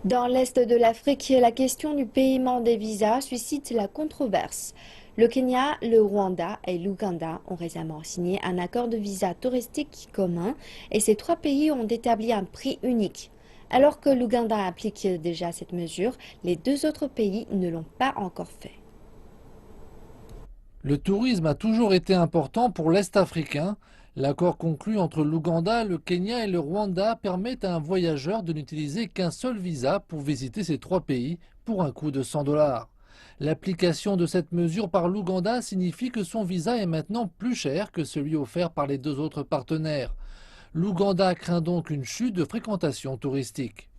Dans l'Est de l'Afrique, la question du paiement des visas suscite la controverse. Le Kenya, le Rwanda et l'Ouganda ont récemment signé un accord de visa touristique commun et ces trois pays ont établi un prix unique. Alors que l'Ouganda applique déjà cette mesure, les deux autres pays ne l'ont pas encore fait. Le tourisme a toujours été important pour l'Est africain. L'accord conclu entre l'Ouganda, le Kenya et le Rwanda permet à un voyageur de n'utiliser qu'un seul visa pour visiter ces trois pays pour un coût de 100 dollars. L'application de cette mesure par l'Ouganda signifie que son visa est maintenant plus cher que celui offert par les deux autres partenaires. L'Ouganda craint donc une chute de fréquentation touristique.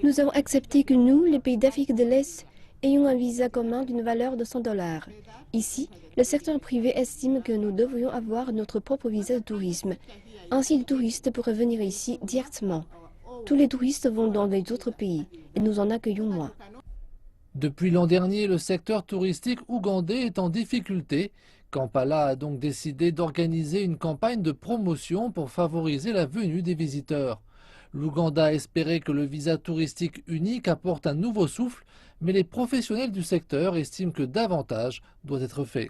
Nous avons accepté que nous, les pays d'Afrique de l'Est, ayons un visa commun d'une valeur de 100 dollars. Ici, le secteur privé estime que nous devrions avoir notre propre visa de tourisme. Ainsi, les touristes pourraient venir ici directement. Tous les touristes vont dans les autres pays et nous en accueillons moins. Depuis l'an dernier, le secteur touristique ougandais est en difficulté. Kampala a donc décidé d'organiser une campagne de promotion pour favoriser la venue des visiteurs. L'Ouganda espérait que le visa touristique unique apporte un nouveau souffle, mais les professionnels du secteur estiment que davantage doit être fait.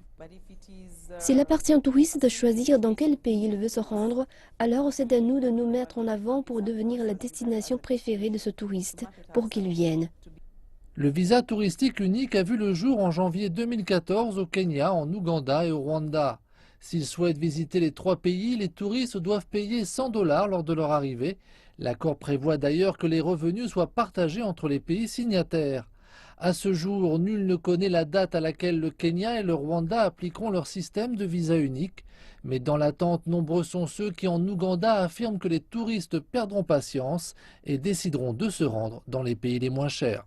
S'il appartient au touriste de choisir dans quel pays il veut se rendre, alors c'est à nous de nous mettre en avant pour devenir la destination préférée de ce touriste, pour qu'il vienne. Le visa touristique unique a vu le jour en janvier 2014 au Kenya, en Ouganda et au Rwanda. S'ils souhaitent visiter les trois pays, les touristes doivent payer 100 dollars lors de leur arrivée. L'accord prévoit d'ailleurs que les revenus soient partagés entre les pays signataires. À ce jour, nul ne connaît la date à laquelle le Kenya et le Rwanda appliqueront leur système de visa unique. Mais dans l'attente, nombreux sont ceux qui en Ouganda affirment que les touristes perdront patience et décideront de se rendre dans les pays les moins chers.